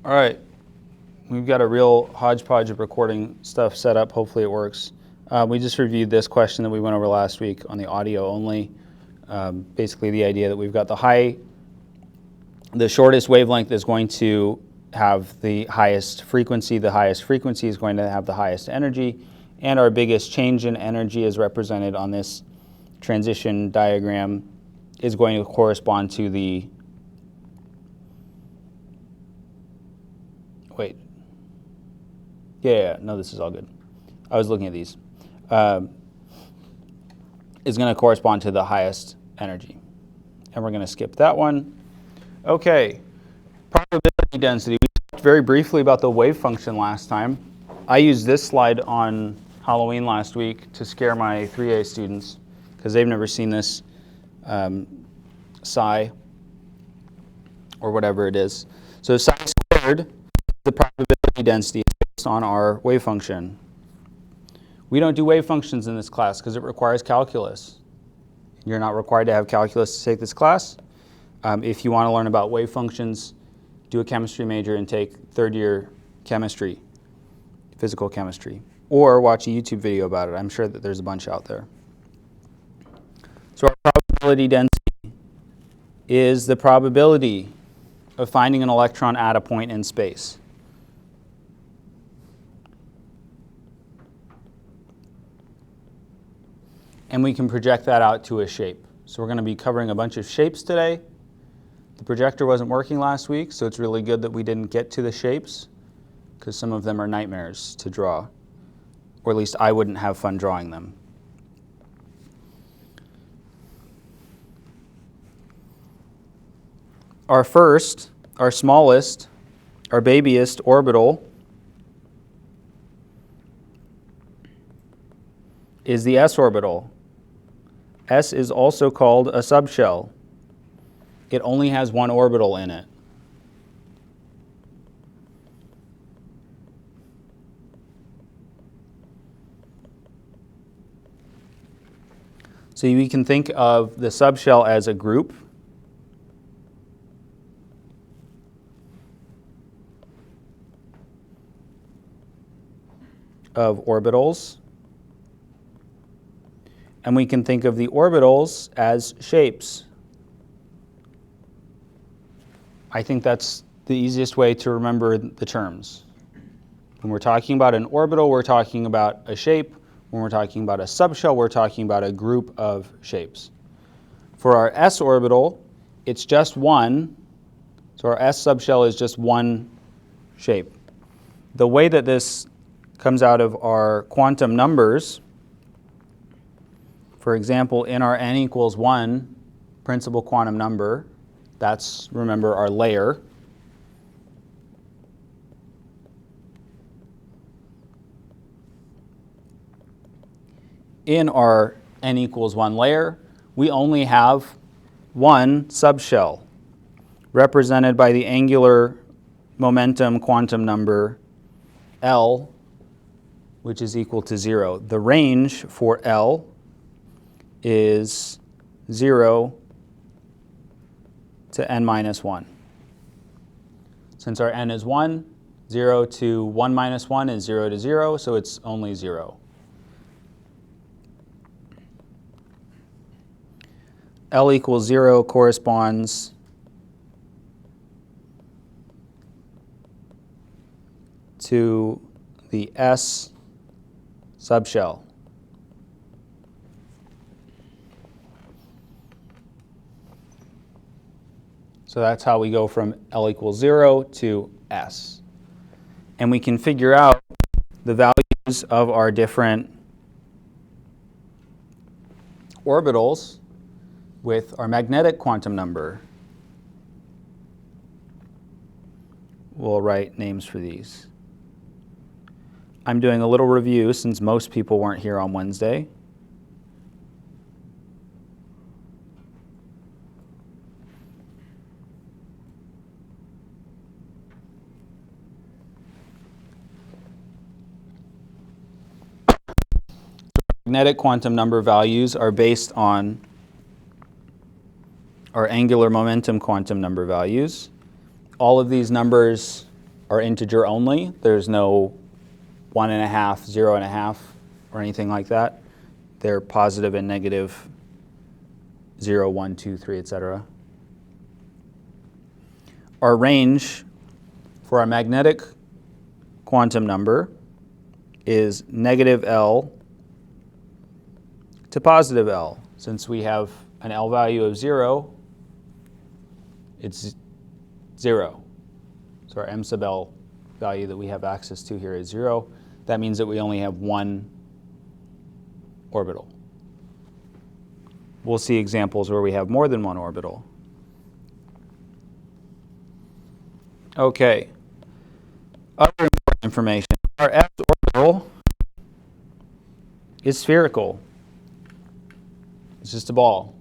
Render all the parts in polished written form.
All right, we've got a real hodgepodge of recording stuff set up. Hopefully it works. We just reviewed this question that we went over last week on the audio only. Basically the idea that we've got the shortest wavelength is going to have the highest frequency is going to have the highest energy, and our biggest change in energy is represented on this transition diagram is going to correspond to the, no, this is all good. I was looking at these. Is going to correspond to the highest energy. And we're going to skip that one. Okay, probability density. We talked very briefly about the wave function last time. I used this slide on Halloween last week to scare my 3A students because they've never seen this psi or whatever it is. So psi squared is the probability density based on our wave function. We don't do wave functions in this class because it requires calculus. You're not required to have calculus to take this class. If you want to learn about wave functions, do a chemistry major and take third-year chemistry, physical chemistry, or watch a YouTube video about it. I'm sure that there's a bunch out there. So our probability density is the probability of finding an electron at a point in space. And we can project that out to a shape. So we're going to be covering a bunch of shapes today. The projector wasn't working last week, so it's really good that we didn't get to the shapes because some of them are nightmares to draw, or at least I wouldn't have fun drawing them. Our first, our smallest, our babyest orbital is the s orbital. S is also called a subshell. It only has one orbital in it. So we can think of the subshell as a group of orbitals. And we can think of the orbitals as shapes. I think that's the easiest way to remember the terms. When we're talking about an orbital, we're talking about a shape. When we're talking about a subshell, we're talking about a group of shapes. For our s orbital, it's just one. So our s subshell is just one shape. The way that this comes out of our quantum numbers, for example, in our n equals 1 principal quantum number, that's, remember, our layer. In our n equals 1 layer, we only have one subshell, represented by the angular momentum quantum number L, which is equal to 0. The range for L is 0 to n minus 1. Since our n is 1, 0 to 1 minus 1 is 0 to 0, so it's only 0. L equals 0 corresponds to the S subshell. So that's how we go from L equals 0 to S. And we can figure out the values of our different orbitals with our magnetic quantum number. We'll write names for these. I'm doing a little review since most people weren't here on Wednesday. Magnetic quantum number values are based on our angular momentum quantum number values. All of these numbers are integer only. There's no 1.5, 0.5, or anything like that. They're positive and negative 0, 1, 2, 3, etc. Our range for our magnetic quantum number is negative L to positive L. Since we have an L value of 0, it's 0. So our M sub L value that we have access to here is 0. That means that we only have one orbital. We'll see examples where we have more than one orbital. Okay. Other important information. Our S orbital is spherical. It's just a ball.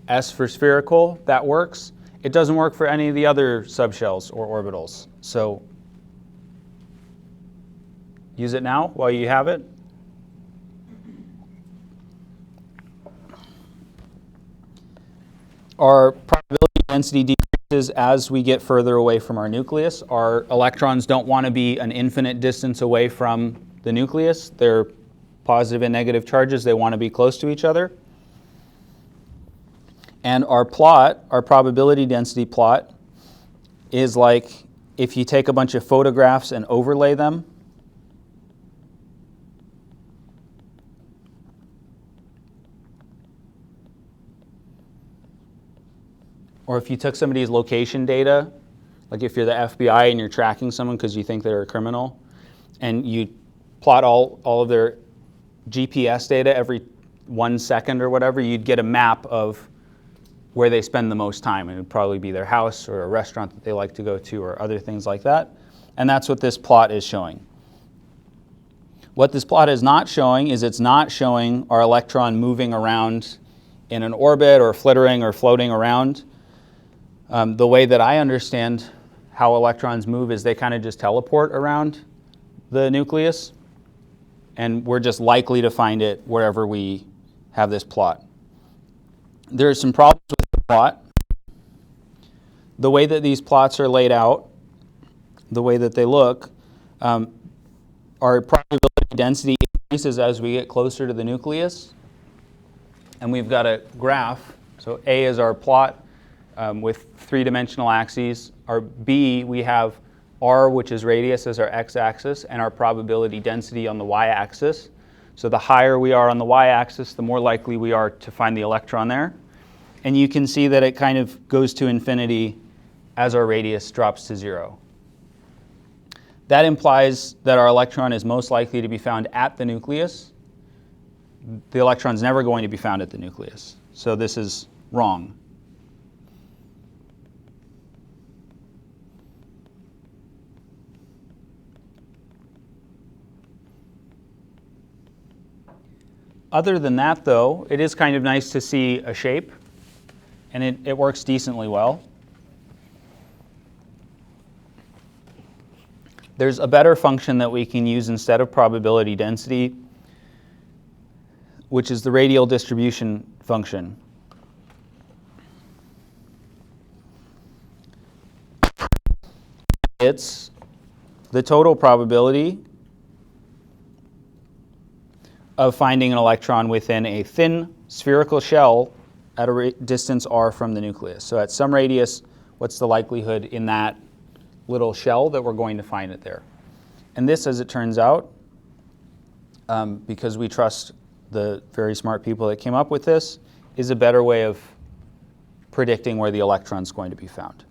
S for spherical, that works. It doesn't work for any of the other subshells or orbitals. So use it now while you have it. Our probability density decreases as we get further away from our nucleus. Our electrons don't want to be an infinite distance away from the nucleus. They're positive and negative charges. They want to be close to each other. And our plot, our probability density plot, is like if you take a bunch of photographs and overlay them. Or if you took somebody's location data, like if you're the FBI and you're tracking someone because you think they're a criminal, and you plot all of their GPS data every 1 second or whatever, you'd get a map of where they spend the most time. It would probably be their house or a restaurant that they like to go to or other things like that. And that's what this plot is showing. What this plot is not showing is it's not showing our electron moving around in an orbit or flittering or floating around. The way that I understand how electrons move is they kind of just teleport around the nucleus, and we're just likely to find it wherever we have this plot. There are some problems with the plot. The way that these plots are laid out, the way that they look, our probability density increases as we get closer to the nucleus. And we've got a graph. So A is our plot with three-dimensional axes. Our B, we have R, which is radius, as our x-axis, and our probability density on the y-axis. So the higher we are on the y-axis, the more likely we are to find the electron there. And you can see that it kind of goes to infinity as our radius drops to 0. That implies that our electron is most likely to be found at the nucleus. The electron's never going to be found at the nucleus. So this is wrong. Other than that, though, it is kind of nice to see a shape, and it works decently well. There's a better function that we can use instead of probability density, which is the radial distribution function. It's the total probability of finding an electron within a thin spherical shell at a distance r from the nucleus. So at some radius, what's the likelihood in that little shell that we're going to find it there? And this, as it turns out, because we trust the very smart people that came up with this, is a better way of predicting where the electron's going to be found.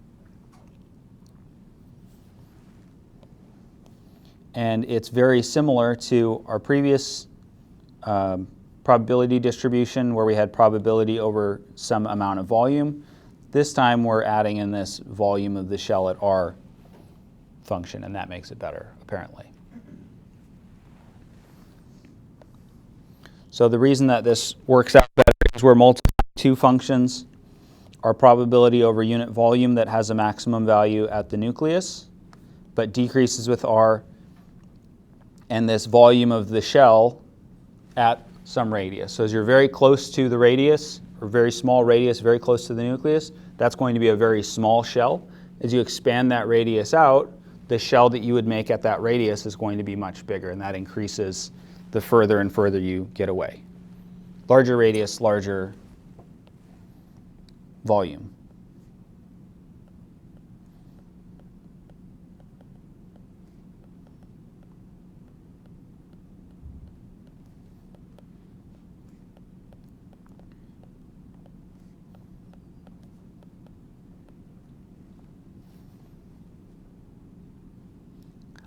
And it's very similar to our previous probability distribution where we had probability over some amount of volume. This time we're adding in this volume of the shell at r function, and that makes it better, apparently. So the reason that this works out better is we're multiplying two functions, our probability over unit volume that has a maximum value at the nucleus, but decreases with r, and this volume of the shell at some radius. So as you're very close to the radius, or very small radius, very close to the nucleus, that's going to be a very small shell. As you expand that radius out, the shell that you would make at that radius is going to be much bigger, and that increases the further and further you get away. Larger radius, larger volume.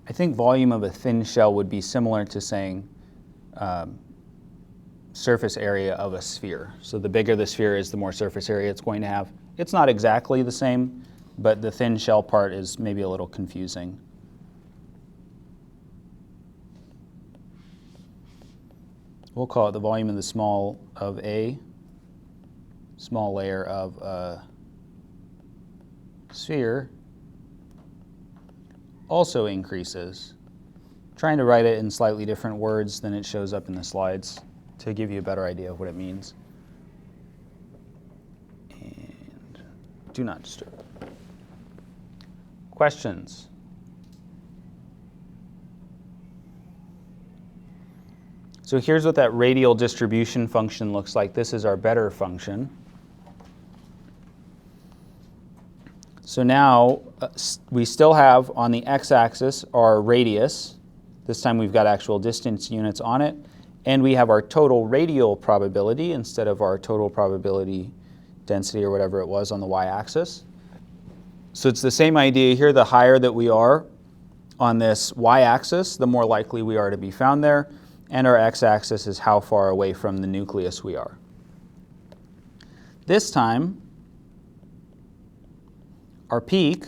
I think volume of a thin shell would be similar to saying surface area of a sphere. So the bigger the sphere is, the more surface area it's going to have. It's not exactly the same, but the thin shell part is maybe a little confusing. We'll call it the volume of the small layer of a sphere also increases. Trying to write it in slightly different words than it shows up in the slides to give you a better idea of what it means. And do not disturb. Questions? So here's what that radial distribution function looks like. This is our better function. So now we still have on the x-axis our radius. This time we've got actual distance units on it. And we have our total radial probability instead of our total probability density or whatever it was on the y-axis. So it's the same idea here. The higher that we are on this y-axis, the more likely we are to be found there. And our x-axis is how far away from the nucleus we are. This time, our peak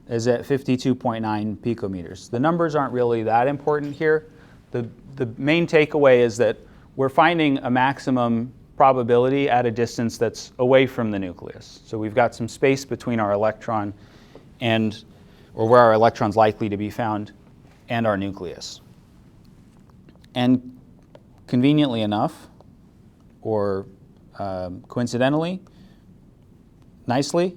is at 52.9 picometers. The numbers aren't really that important here. The main takeaway is that we're finding a maximum probability at a distance that's away from the nucleus. So we've got some space between our electron or where our electron's likely to be found, and our nucleus. And conveniently enough, or coincidentally, nicely,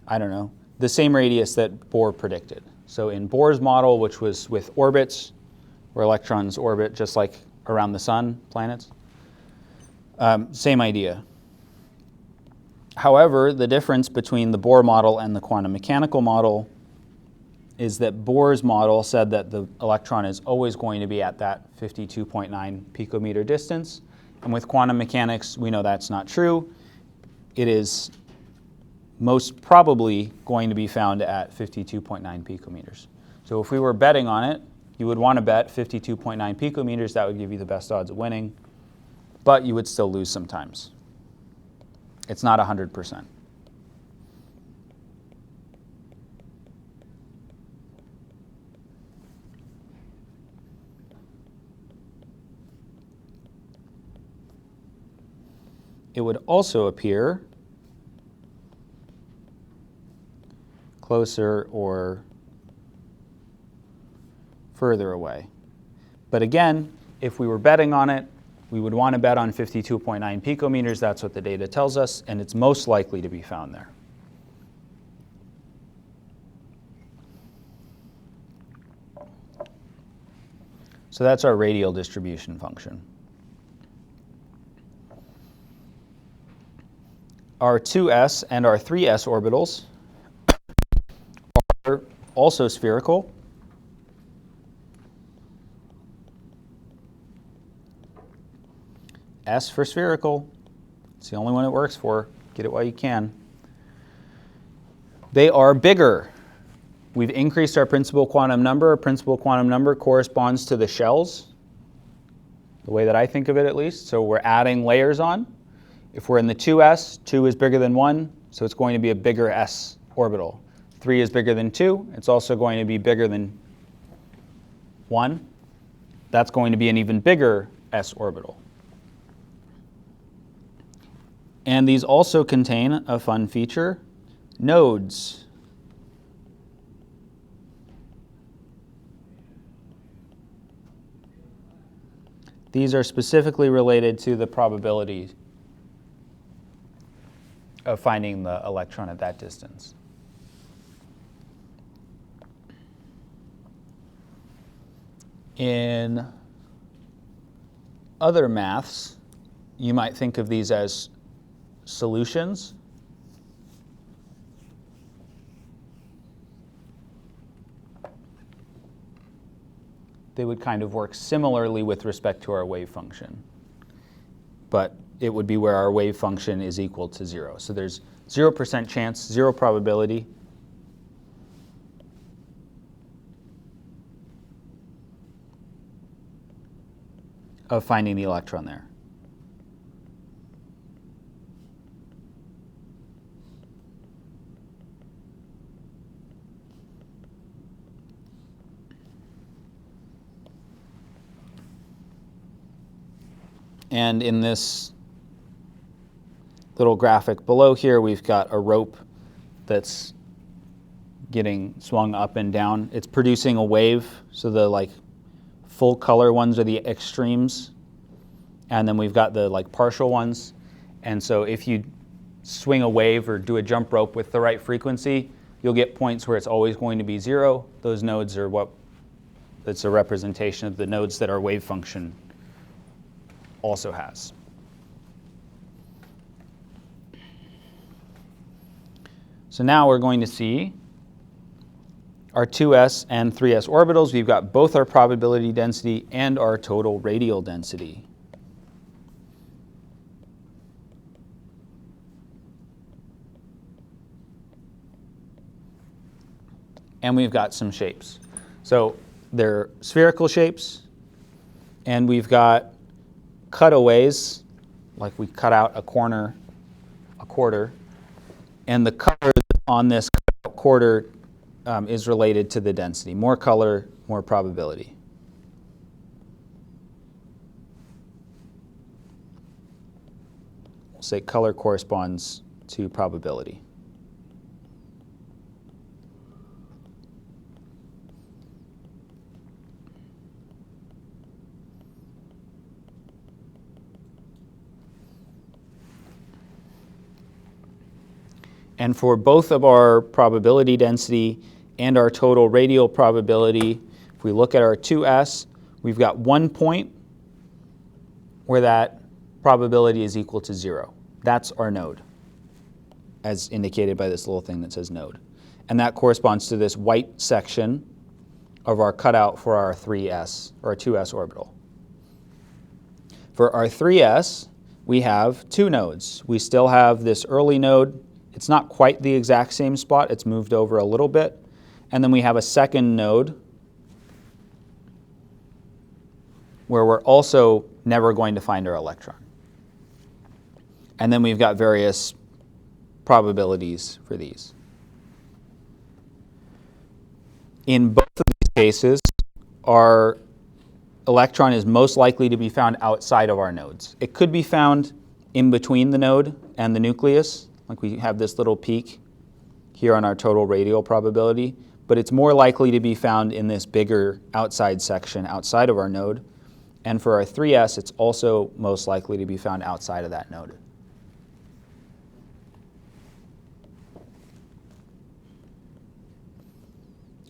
I don't know, the same radius that Bohr predicted. So in Bohr's model, which was with orbits, where electrons orbit just like around the sun, planets, same idea. However, the difference between the Bohr model and the quantum mechanical model is that Bohr's model said that the electron is always going to be at that 52.9 picometer distance. And with quantum mechanics, we know that's not true. It is most probably going to be found at 52.9 picometers. So if we were betting on it, you would want to bet 52.9 picometers. That would give you the best odds of winning. But you would still lose sometimes. It's not 100%. It would also appear closer or further away. But again, if we were betting on it, we would want to bet on 52.9 picometers. That's what the data tells us, and it's most likely to be found there. So that's our radial distribution function. Our 2s and our 3s orbitals are also spherical. S for spherical. It's the only one it works for. Get it while you can. They are bigger. We've increased our principal quantum number. Our principal quantum number corresponds to the shells, the way that I think of it at least. So we're adding layers on. If we're in the 2s, 2 is bigger than 1, so it's going to be a bigger s orbital. 3 is bigger than 2. It's also going to be bigger than 1. That's going to be an even bigger s orbital. And these also contain a fun feature, nodes. These are specifically related to the probability of finding the electron at that distance. In other maths, you might think of these as solutions. They would kind of work similarly with respect to our wave function. But it would be where our wave function is equal to 0. So there's 0% chance, 0 probability of finding the electron there. And in this little graphic below here, we've got a rope that's getting swung up and down. It's producing a wave, so the full color ones are the extremes, and then we've got the partial ones. And so if you swing a wave or do a jump rope with the right frequency, you'll get points where it's always going to be 0. Those nodes are that's a representation of the nodes that our wave function also has. So now we're going to see our 2s and 3s orbitals. We've got both our probability density and our total radial density. And we've got some shapes. So they're spherical shapes, and we've got cutaways, like we cut out a quarter, and the color on this quarter is related to the density. More color, more probability. We'll say color corresponds to probability. And for both of our probability density and our total radial probability, if we look at our 2s, we've got 1 point where that probability is equal to 0. That's our node, as indicated by this little thing that says node. And that corresponds to this white section of our cutout for our 3s, or our 2s orbital. For our 3s, we have 2 nodes. We still have this early node. It's not quite the exact same spot. It's moved over a little bit. And then we have a second node where we're also never going to find our electron. And then we've got various probabilities for these. In both of these cases, our electron is most likely to be found outside of our nodes. It could be found in between the node and the nucleus, like we have this little peak here on our total radial probability, but it's more likely to be found in this bigger outside section outside of our node. And for our 3s, it's also most likely to be found outside of that node.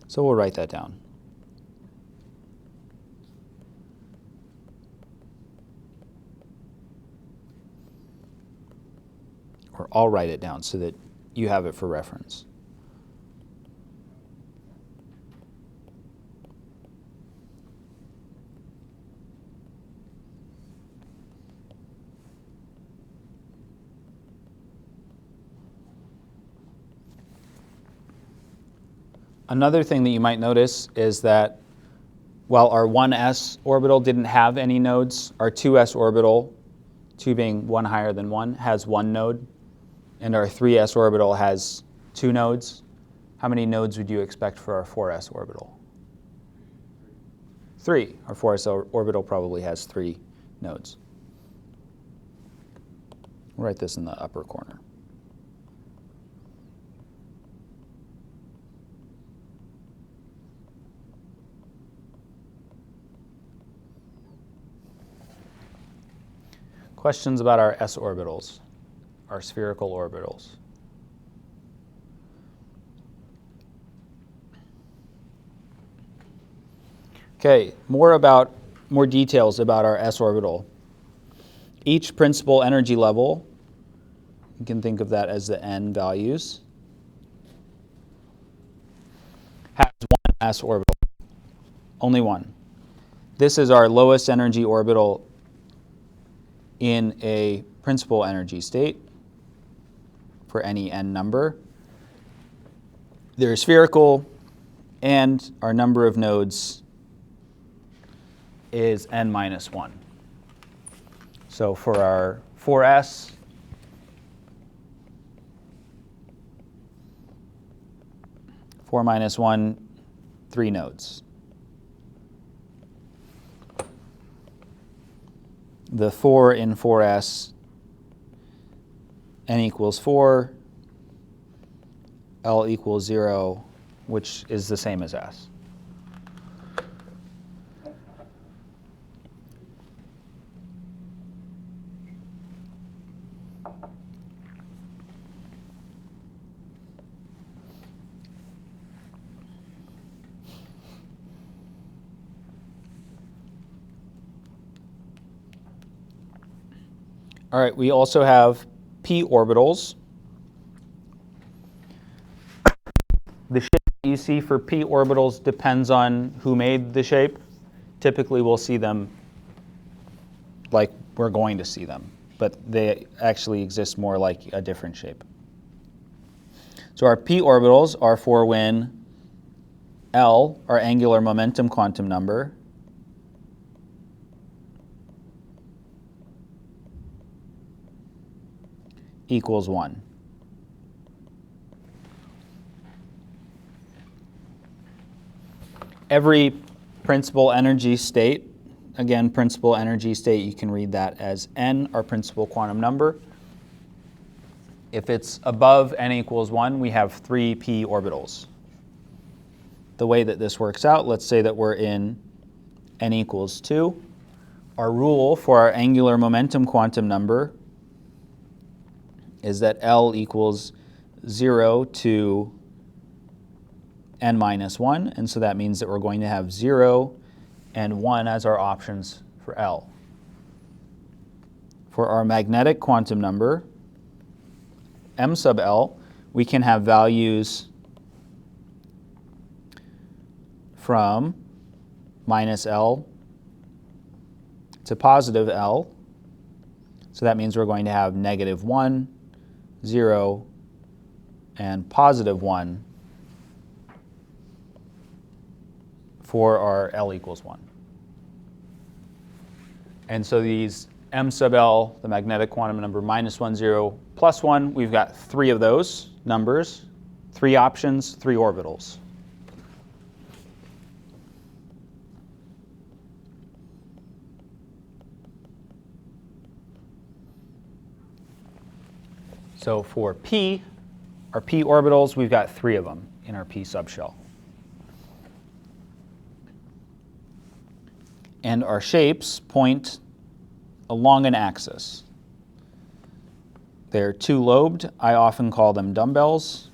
So we'll write that down. Or I'll write it down so that you have it for reference. Another thing that you might notice is that while our 1s orbital didn't have any nodes, our 2s orbital, 2 being 1 higher than 1, has 1 node, and our 3s orbital has 2 nodes. How many nodes would you expect for our 4s orbital? 3. Our 4s orbital probably has 3 nodes. We'll write this in the upper corner. Questions about our s orbitals, our spherical orbitals? Okay, more details about our s orbital. Each principal energy level, you can think of that as the n values, has one s orbital, only one. This is our lowest energy orbital in a principal energy state for any n number. They're spherical, and our number of nodes is n minus 1. So for our 4s, four minus 1, 3 nodes. The 4 in 4s, n equals 4, L equals 0, which is the same as s. All right, we also have p orbitals. The shape that you see for p orbitals depends on who made the shape. Typically, we'll see them like we're going to see them, but they actually exist more like a different shape. So our p orbitals are for when L, our angular momentum quantum number, equals 1. Every principal energy state, again, principal energy state, you can read that as n, our principal quantum number. If it's above n equals 1, we have 3 p orbitals. The way that this works out, let's say that we're in n equals 2. Our rule for our angular momentum quantum number is that L equals 0 to n minus 1, and so that means that we're going to have 0 and 1 as our options for L. For our magnetic quantum number, m sub L, we can have values from minus L to positive L. So that means we're going to have negative 1, 0, and positive 1 for our L equals 1. And so these m sub L, the magnetic quantum number, minus 1, 0, plus 1, we've got 3 of those numbers, 3 options, 3 orbitals. So for p, our p orbitals, we've got 3 of them in our p subshell. And our shapes point along an axis. They're 2-lobed. I often call them dumbbells.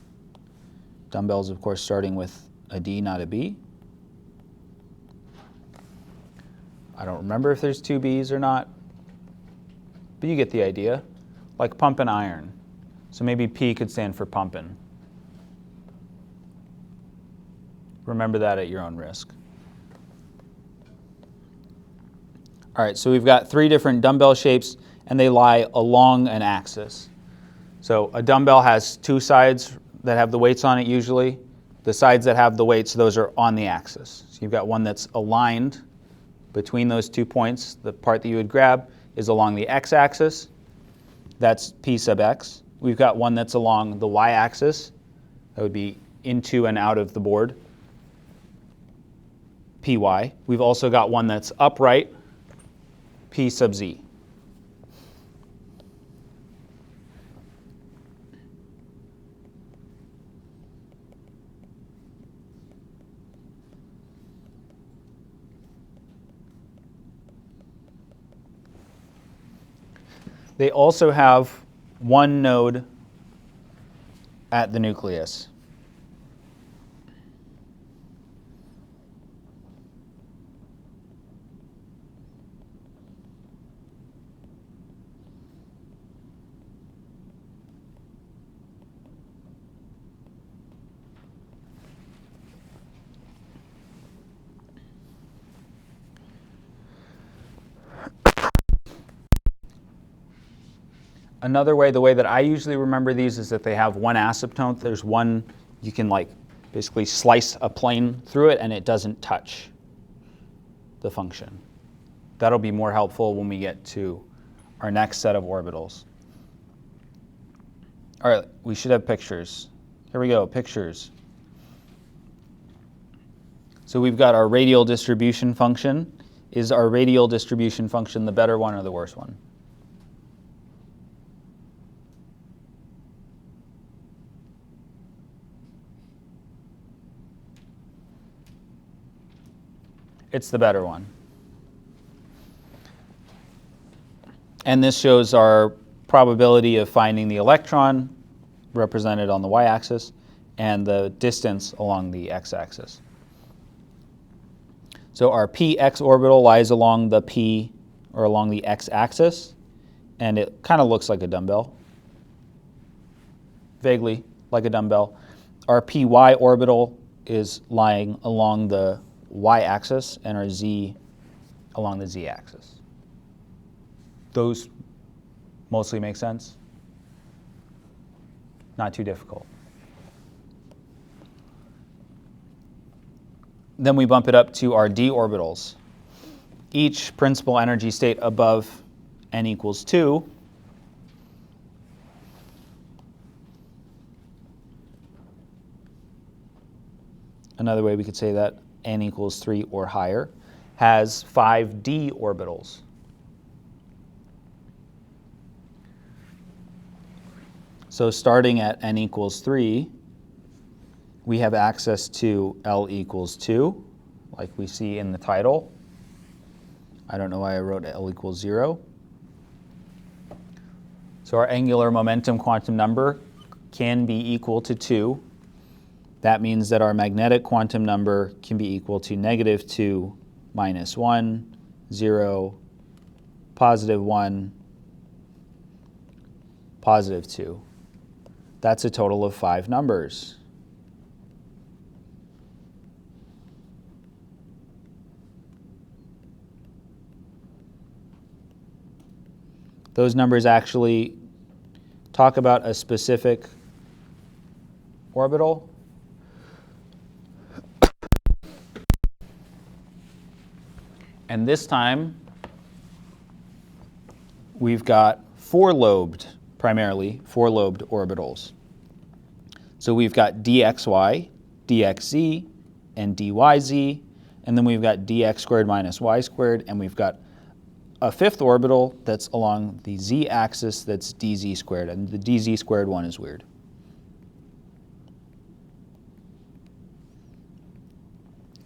Dumbbells, of course, starting with a D, not a B. I don't remember if there's 2 B's or not, but you get the idea. Like pump and iron. So maybe P could stand for pumping. Remember that at your own risk. All right, so we've got 3 different dumbbell shapes, and they lie along an axis. So a dumbbell has 2 sides that have the weights on it usually. The sides that have the weights, those are on the axis. So you've got one that's aligned between those 2 points. The part that you would grab is along the x-axis. That's P sub x. We've got one that's along the y-axis. That would be into and out of the board, Py. We've also got one that's upright, P sub z. They also have one node at the nucleus. Another way, the way that I usually remember these is that they have one asymptote. There's one, you can like basically slice a plane through it and it doesn't touch the function. That'll be more helpful when we get to our next set of orbitals. All right, we should have pictures. Here we go, pictures. So we've got our radial distribution function. Is our radial distribution function the better one or the worse one? It's the better one. And this shows our probability of finding the electron represented on the y-axis and the distance along the x-axis. So our px orbital lies along the p or along the x-axis, and it kind of looks like a dumbbell, vaguely like a dumbbell. Our py orbital is lying along the y-axis and our z along the z-axis. Those mostly make sense? Not too difficult. Then we bump it up to our d orbitals. Each principal energy state above n equals 2 another way we could say that, n equals 3 or higher, has 5 d orbitals. So starting at n equals 3, we have access to L equals 2, like we see in the title. I don't know why I wrote L equals 0. So our angular momentum quantum number can be equal to 2. That means that our magnetic quantum number can be equal to -2, -1, 0, +1, +2. That's a total of 5 numbers. Those numbers actually talk about a specific orbital. And this time, we've got primarily four-lobed orbitals. So we've got dxy, dxz, and dyz, and then we've got dx squared minus y squared, and we've got a fifth orbital that's along the z-axis that's dz squared, and the dz squared one is weird.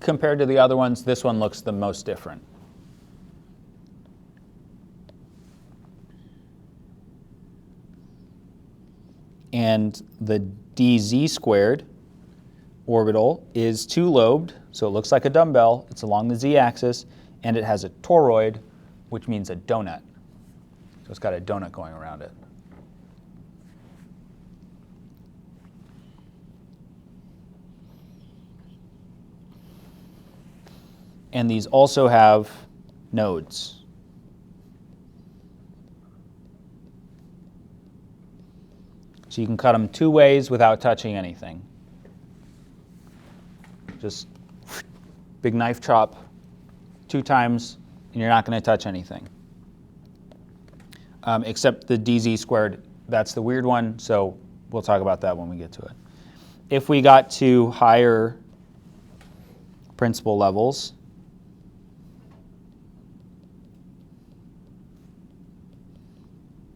Compared to the other ones, this one looks the most different. And the dz squared orbital is two-lobed, so it looks like a dumbbell. It's along the z-axis, and it has a toroid, which means a donut. So it's got a donut going around it. And these also have nodes. So you can cut them two ways without touching anything. Just big knife chop 2 times, and you're not going to touch anything. Except the dz squared, that's the weird one, so we'll talk about that when we get to it. If we got to higher principal levels,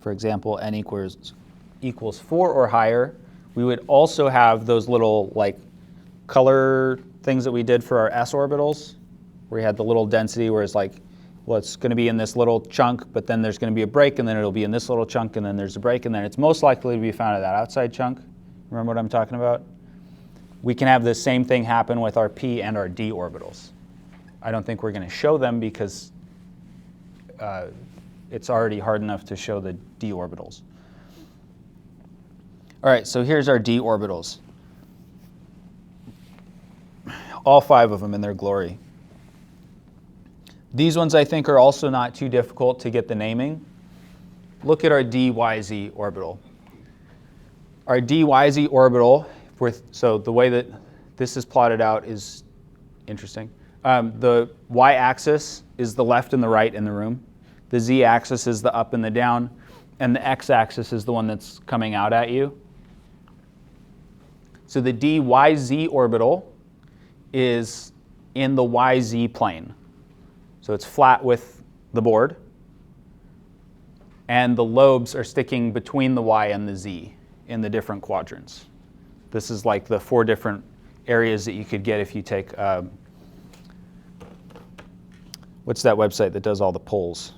for example, n equals 4 or higher, we would also have those little like color things that we did for our s orbitals, where we had the little density where it's like, well, it's going to be in this little chunk, but then there's going to be a break, and then it'll be in this little chunk, and then there's a break, and then it's most likely to be found at that outside chunk. Remember what I'm talking about? We can have the same thing happen with our p and our d orbitals. I don't think we're going to show them because it's already hard enough to show the d orbitals. All right, so here's our d orbitals. All 5 of them in their glory. These ones I think are also not too difficult to get the naming. look at our dyz orbital. Our dyz orbital, so the way that this is plotted out is interesting. The y-axis is the left and the right in the room. The z-axis is the up and the down. And the x-axis is the one that's coming out at you. So the dyz orbital is in the yz plane. So it's flat with the board. And the lobes are sticking between the y and the z in the different quadrants. This is like the 4 different areas that you could get if you take, what's that website that does all the polls?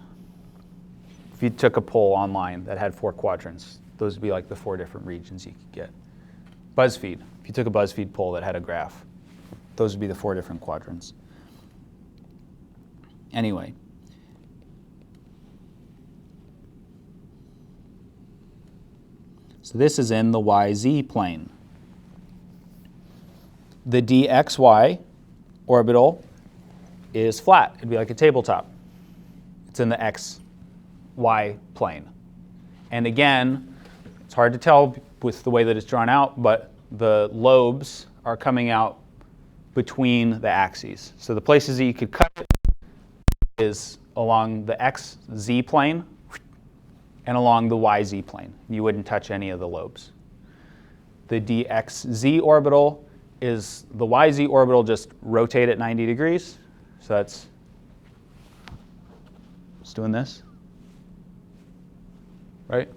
If you took a poll online that had 4 quadrants, those would be like the 4 different regions you could get. BuzzFeed, if you took a BuzzFeed poll that had a graph, those would be the 4 different quadrants. Anyway. So this is in the yz plane. The dxy orbital is flat. It'd be like a tabletop. It's in the xy plane. And again, it's hard to tell with the way that it's drawn out, but the lobes are coming out between the axes. So the places that you could cut it is along the xz plane and along the yz plane. You wouldn't touch any of the lobes. The dxz orbital is the yz orbital just rotate at 90 degrees. So that's just doing this, right?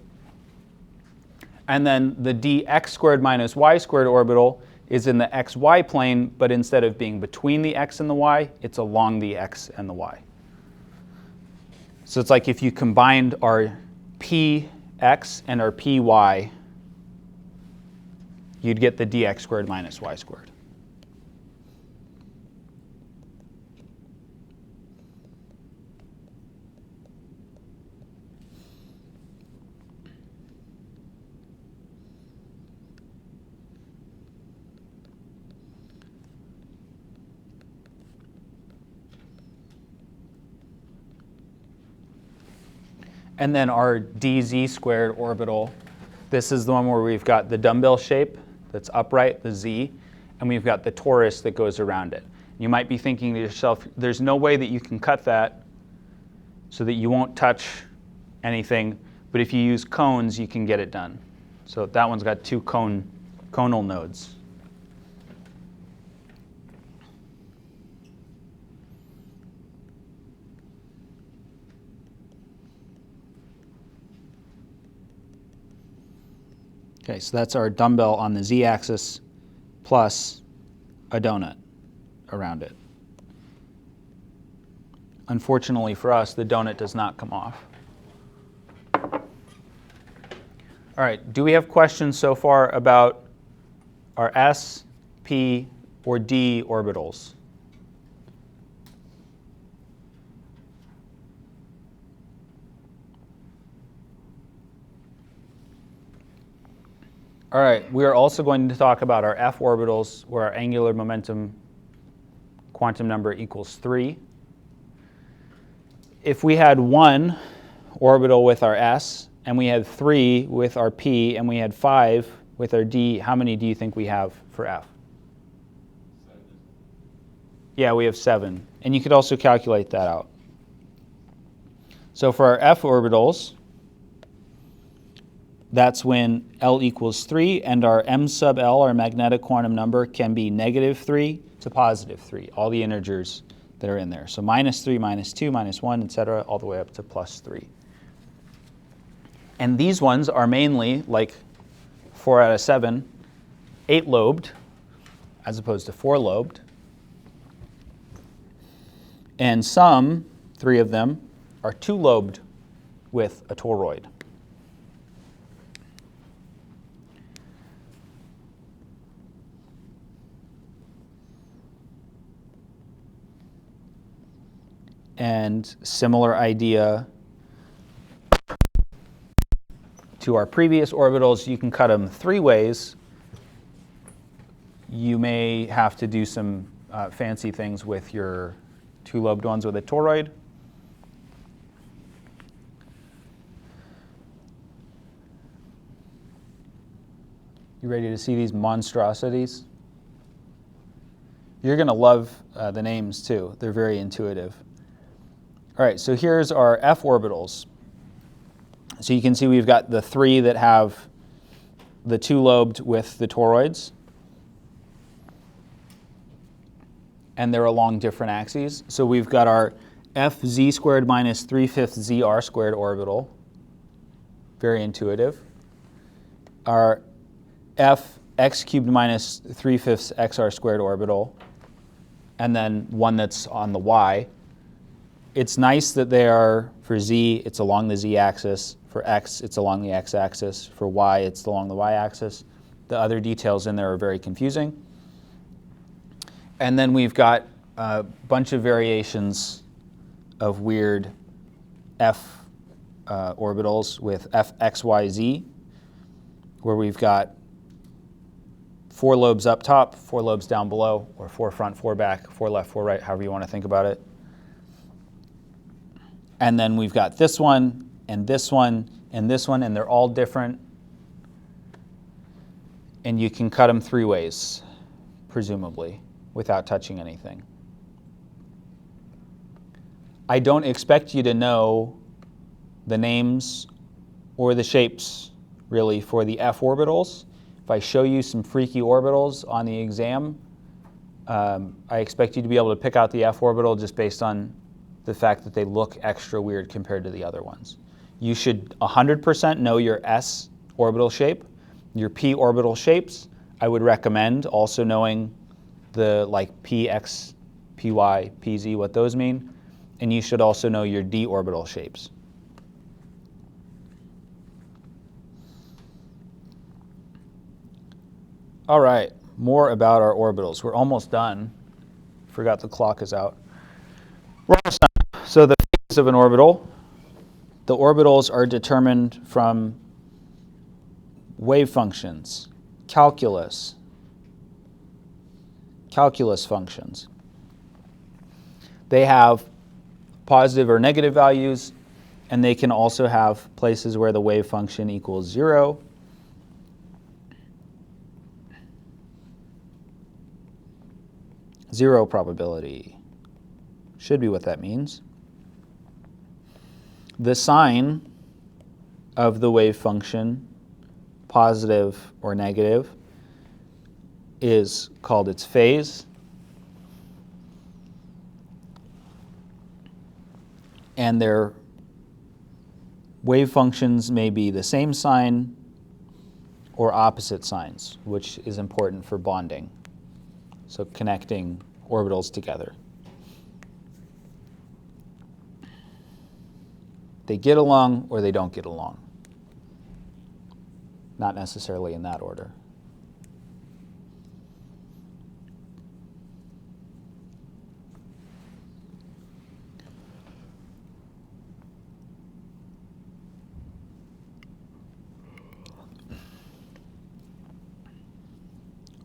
And then the dx squared minus y squared orbital is in the xy plane, but instead of being between the x and the y, it's along the x and the y. So it's like if you combined our px and our py, you'd get the dx squared minus y squared. And then our dz squared orbital, this is the one where we've got the dumbbell shape that's upright, the z, and we've got the torus that goes around it. You might be thinking to yourself, there's no way that you can cut that so that you won't touch anything, but if you use cones, you can get it done. So that one's got 2 conal nodes. Okay, so that's our dumbbell on the z-axis plus a donut around it. Unfortunately for us, the donut does not come off. All right, do we have questions so far about our s, p, or d orbitals? All right, we are also going to talk about our f orbitals, where our angular momentum quantum number equals 3. If we had 1 orbital with our s, and we had 3 with our p, and we had 5 with our d, how many do you think we have for f? 7. Yeah, we have 7. And you could also calculate that out. So for our f orbitals, that's when L equals 3, and our m sub L, our magnetic quantum number, can be -3 to +3, all the integers that are in there. So -3, -2, -1, etc., all the way up to +3. And these ones are mainly, like 4 out of 7, 8-lobed, as opposed to 4-lobed. And some, 3 of them, are 2-lobed with a toroid. And similar idea to our previous orbitals, you can cut them 3 ways. You may have to do some fancy things with your 2-lobed ones with a toroid. You ready to see these monstrosities? You're going to love the names too. They're very intuitive. All right, so here's our f orbitals. So you can see we've got the 3 that have the 2-lobed with the toroids. And they're along different axes. So we've got our fz squared minus 3/5 zr squared orbital. Very intuitive. Our f x cubed minus 3/5 xr squared orbital. And then one that's on the y. It's nice that they are, for z, it's along the z-axis. For x, it's along the x-axis. For y, it's along the y-axis. The other details in there are very confusing. And then we've got a bunch of variations of weird f orbitals with f, x, y, z, where we've got 4 lobes up top, 4 lobes down below, or 4 front, 4 back, 4 left, 4 right, however you want to think about it. And then we've got this one, and this one, and this one, and they're all different. And you can cut them 3 ways, presumably, without touching anything. I don't expect you to know the names or the shapes, really, for the f orbitals. If I show you some freaky orbitals on the exam, I expect you to be able to pick out the f orbital just based on the fact that they look extra weird compared to the other ones. You should 100% know your s orbital shape. Your p orbital shapes, I would recommend also knowing the px, py, pz, what those mean. And you should also know your d orbital shapes. All right, more about our orbitals. We're almost done. Forgot the clock is out. We're almost done. So the phase of an orbital, the orbitals are determined from wave functions, calculus functions. They have positive or negative values, and they can also have places where the wave function equals 0. Zero probability should be what that means. The sign of the wave function, positive or negative, is called its phase. And their wave functions may be the same sign or opposite signs, which is important for bonding. So connecting orbitals together. They get along or they don't get along. Not necessarily in that order.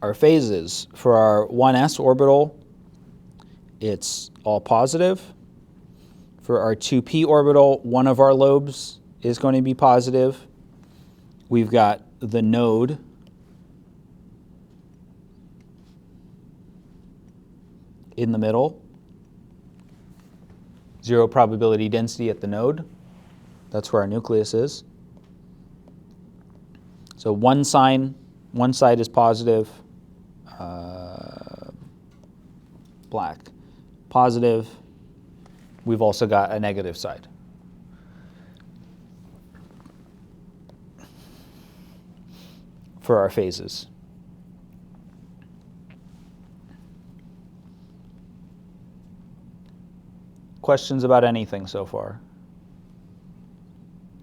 Our phases. For our 1s orbital, it's all positive. For our 2p orbital, one of our lobes is going to be positive. We've got the node. In the middle. 0 probability density at the node. That's where our nucleus is. So one side is positive. Black. Positive. We've also got a negative side. For our phases. Questions about anything so far?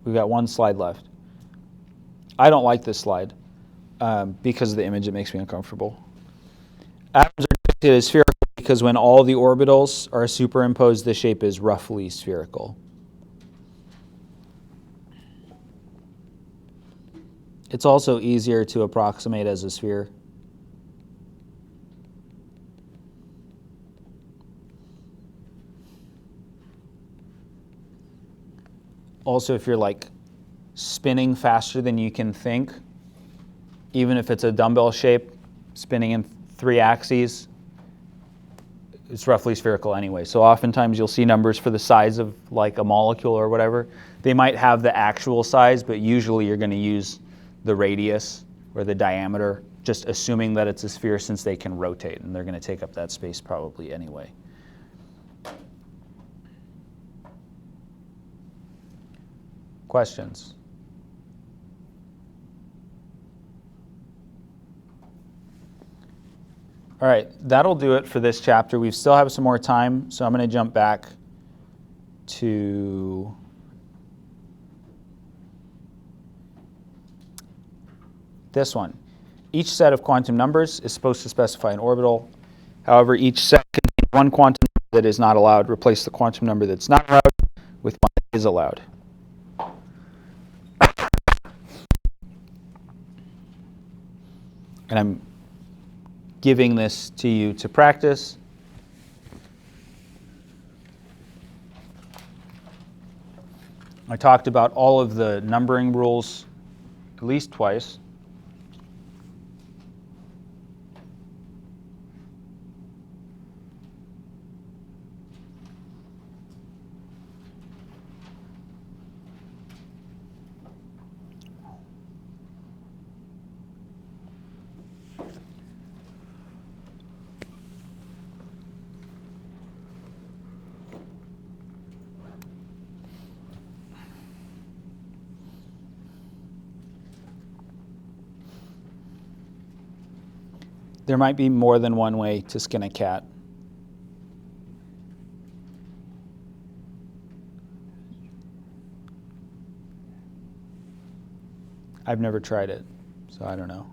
We've got one slide left. I don't like this slide because of the image. It makes me uncomfortable. Atoms are depicted as spherical because when all the orbitals are superimposed, the shape is roughly spherical. It's also easier to approximate as a sphere. Also, if you're spinning faster than you can think, even if it's a dumbbell shape, spinning in 3 axes, it's roughly spherical anyway. So oftentimes you'll see numbers for the size of like a molecule or whatever. They might have the actual size, but usually you're going to use the radius or the diameter, just assuming that it's a sphere since they can rotate, and they're going to take up that space probably anyway. Questions? All right, that'll do it for this chapter. We still have some more time, so I'm going to jump back to this one. Each set of quantum numbers is supposed to specify an orbital. However, each set contains one quantum number that is not allowed. Replace the quantum number that's not allowed with one that is allowed. And I'm giving this to you to practice. I talked about all of the numbering rules at least twice. There might be more than one way to skin a cat. I've never tried it, so I don't know.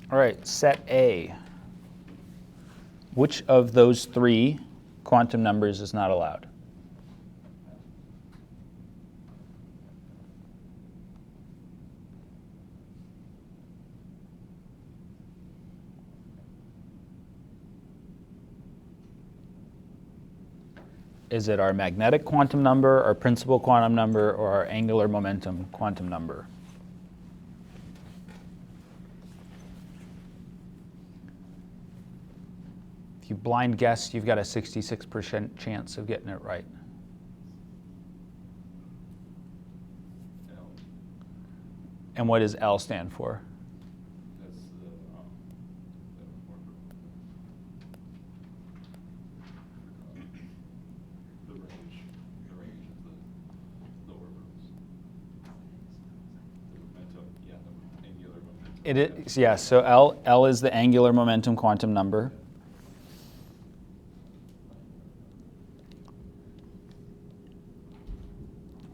All right, set A. Which of those 3 quantum numbers is not allowed? Is it our magnetic quantum number, our principal quantum number, or our angular momentum quantum number? If you blind guess, you've got a 66% chance of getting it right. L. And what does L stand for? That's the range of the orbitals. The momentum, yeah, the angular momentum. It is, yeah, so L is the angular momentum quantum number.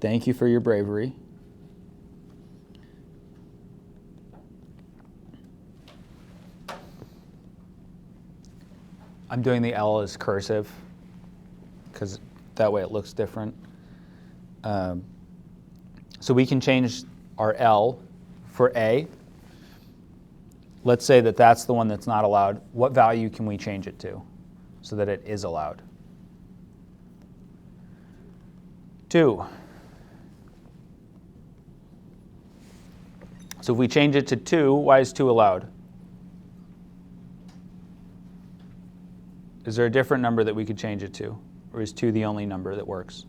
Thank you for your bravery. I'm doing the L as cursive because that way it looks different. So we can change our L for A. Let's say that that's the one that's not allowed. What value can we change it to so that it is allowed? 2. So if we change it to 2, why is 2 allowed? Is there a different number that we could change it to? Or is 2 the only number that works?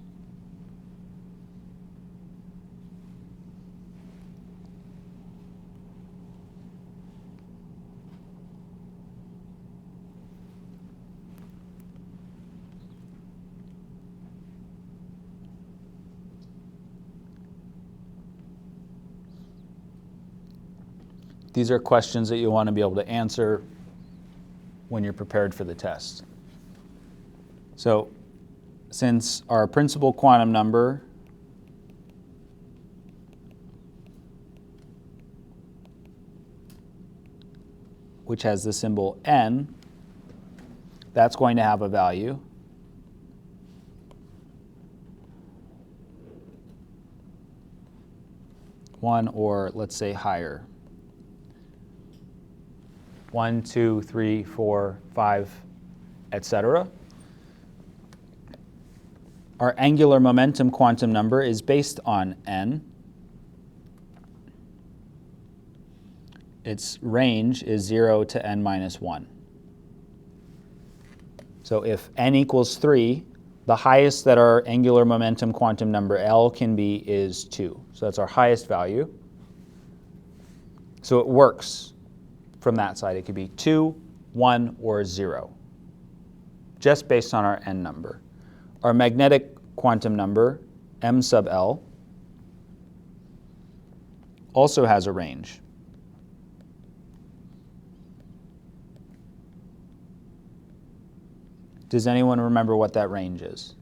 These are questions that you want to be able to answer when you're prepared for the test. So, since our principal quantum number which has the symbol n, that's going to have a value. One, or let's say higher. 1, 2, 3, 4, 5, etc. Our angular momentum quantum number is based on n. Its range is 0 to n minus 1. So if n equals 3, the highest that our angular momentum quantum number L can be is 2. So that's our highest value. So it works from that side. It could be 2, 1, or 0, just based on our n number. Our magnetic quantum number, m sub L, also has a range. Does anyone remember what that range is?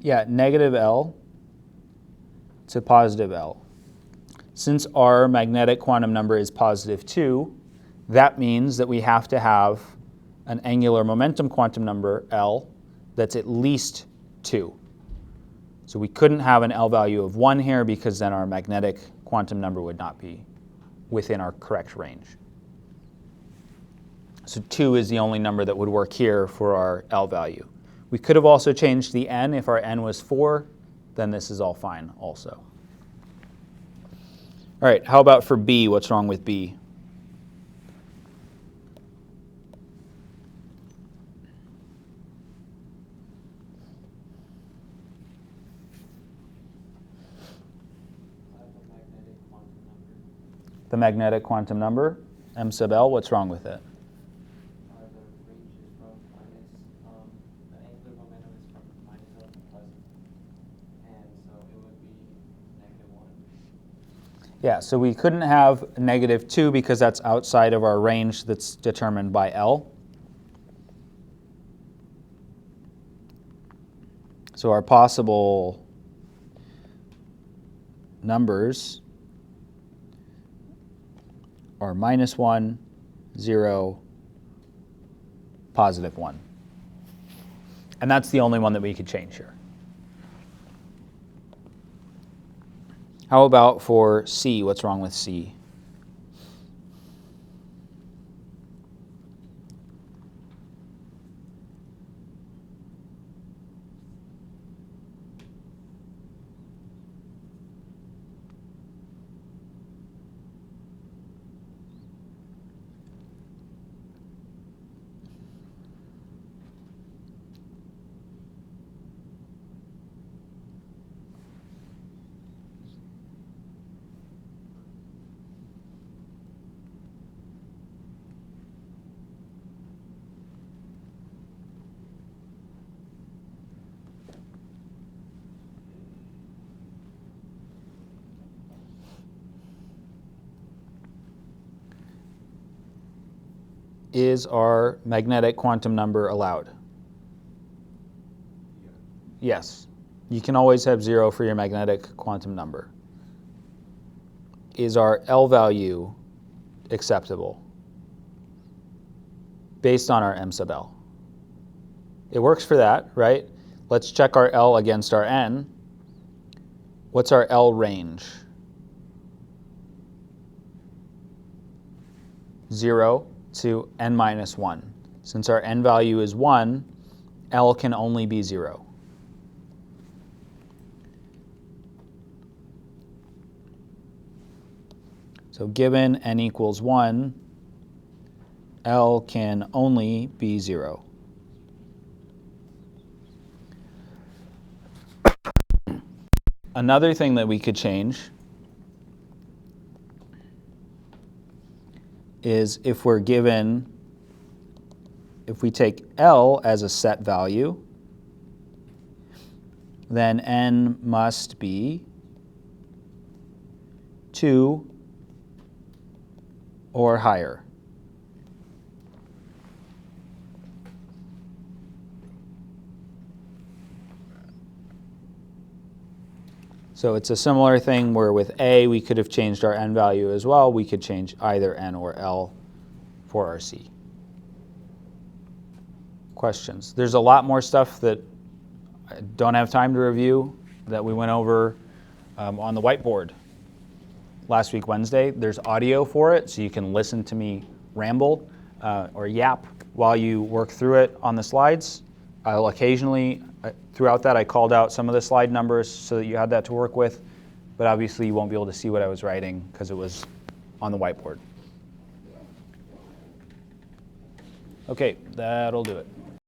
Yeah, negative L to positive L. Since our magnetic quantum number is positive 2, that means that we have to have an angular momentum quantum number, L, that's at least 2. So we couldn't have an L value of 1 here because then our magnetic quantum number would not be within our correct range. So 2 is the only number that would work here for our L value. We could have also changed the n. If our n was 4, then this is all fine also. All right, how about for B? What's wrong with B? The magnetic quantum number, m sub L, what's wrong with it? Yeah, so we couldn't have negative 2 because that's outside of our range that's determined by L. So our possible numbers are minus 1, 0, positive 1. And that's the only one that we could change here. How about for C? What's wrong with C? Is our magnetic quantum number allowed? Yes. You can always have 0 for your magnetic quantum number. Is our L value acceptable? based on our m sub L. It works for that, right? Let's check our L against our n. What's our L range? 0 to n minus 1. Since our n value is 1, L can only be 0. So given n equals 1, L can only be 0. Another thing that we could change is if we take L as a set value, then n must be 2 or higher. So it's a similar thing where with A, we could have changed our n value as well. We could change either n or L for our C. Questions? There's a lot more stuff that I don't have time to review that we went over on the whiteboard last week, Wednesday. There's audio for it, so you can listen to me ramble or yap while you work through it on the slides. I'll occasionally, throughout that, I called out some of the slide numbers so that you had that to work with, but obviously you won't be able to see what I was writing because it was on the whiteboard. Okay, that'll do it.